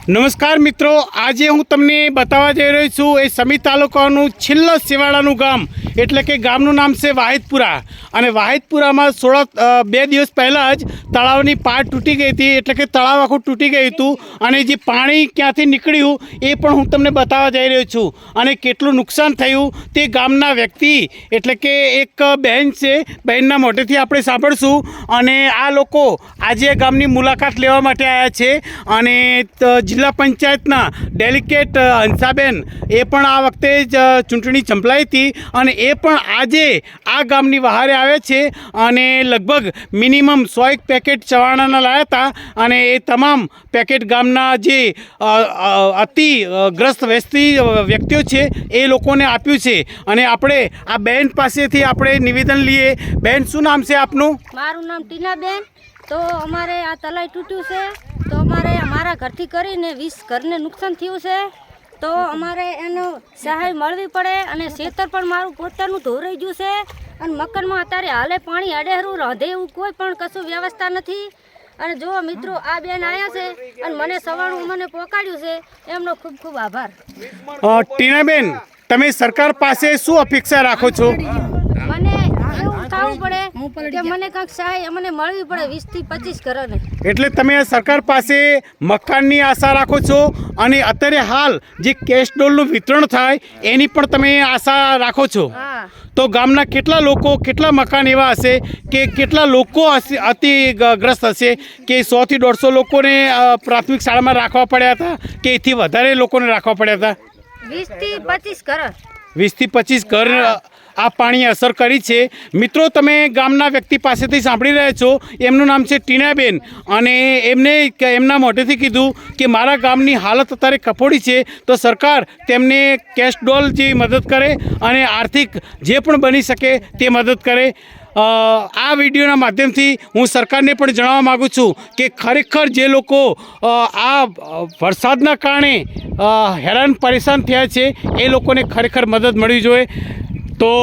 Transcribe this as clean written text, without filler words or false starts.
નમસ્કાર મિત્રો, આજે હું તમને બતાવવા જઈ રહ્યો છું એ સમી તાલુકાનું છેલ્લા સેવાળાનું ગામ એટલે કે ગામનું નામ છે વાહિદપુરા. અને વાહિદપુરામાં 2 દિવસ પહેલાં જ તળાવની પાટ તૂટી ગઈ હતી, એટલે કે તળાવ આખું તૂટી ગયું હતું. અને જે પાણી ક્યાંથી નીકળ્યું એ પણ હું તમને બતાવવા જઈ રહ્યો છું. અને કેટલું નુકસાન થયું તે ગામના વ્યક્તિ એટલે કે એક બહેન છે, બહેનના મોઢેથી આપણે સાંભળશું. અને આ લોકો આજે ગામની મુલાકાત લેવા માટે આવ્યા છે. અને જિલ્લા પંચાયતના ડેલિકેટ હંસાબેન એ પણ આ વખતે જ ચૂંટણી ચંપલાઈ હતી અને એ પણ આજે આ ગામની વહારે આવે છે. અને લગભગ મિનિમમ 100 પેકેટ ચવાણાના લાવ્યા હતા. અને એ તમામ પેકેટ ગામના જે અતિગ્રસ્ત વ્યક્તિઓ છે એ લોકોને આપ્યું છે. અને આપણે આ બહેન પાસેથી આપણે નિવેદન લઈએ. બહેન, શું નામ છે આપનું? મારું નામ ટીનાબેન. તો અમારે આ તલાઈ તૂટ્યું છે, તો અમારે અમારા ઘરથી કરીને 20 ઘરને નુકસાન થયું છે. તો અમારે એનો સહાય મળવી પડે. અને ખેતર પણ મારું પોતાનું ધોરાઈ ગયું છે. અને મકાનમાં અત્યારે હાલે પાણી અડેહરું રાંધે એવું કોઈ પણ કશું વ્યવસ્થા નથી. અને જો મિત્રો, આ બેન આવ્યા છે અને મને સવારનું મને પહોંચાડ્યું છે, એમનો ખૂબ ખૂબ આભાર. ટીનાબેન, તમે સરકાર પાસે શું અપેક્ષા રાખો છો? મને એવું થવું પડે કે મને કંઈક સહાય મને મળવી પડે 20 થી 25 ઘરોને. એટલે તમે સરકાર પાસે મકાનની આશા રાખો છો અને અત્યારે હાલ જે કેશ ડોલનું વિતરણ થાય એની પણ તમે આશા રાખો છો. હા. તો ગામના કેટલા લોકો, કેટલા મકાન એવા હશે કે કેટલા લોકો અતિગ્રસ્ત હશે કે 100 થી 150 લોકોને પ્રાથમિક શાળામાં રાખવા પડ્યા હતા કે એથી વધારે લોકોને રાખવા પડ્યા હતા? 20 થી 25 ઘર. 20 થી 25 ઘર આ પાણીએ અસર કરી છે. મિત્રો, તમે ગામના વ્યક્તિ પાસેથી સાંભળી રહ્યા છો. એમનું નામ છે ટીનાબેન. અને એમને એમના મોઢેથી કીધું કે મારા ગામની હાલત અત્યારે કફોડી છે, તો સરકાર તેમને કેશ ડોલ જેવી મદદ કરે અને આર્થિક જે પણ બની શકે તે મદદ કરે. આ વિડીયોના માધ્યમથી હું સરકારને પણ જણાવવા માગું છું કે ખરેખર જે લોકો આ વરસાદના કારણે હેરાન પરેશાન થયા છે એ લોકોને ખરેખર મદદ મળવી જોઈએ. તો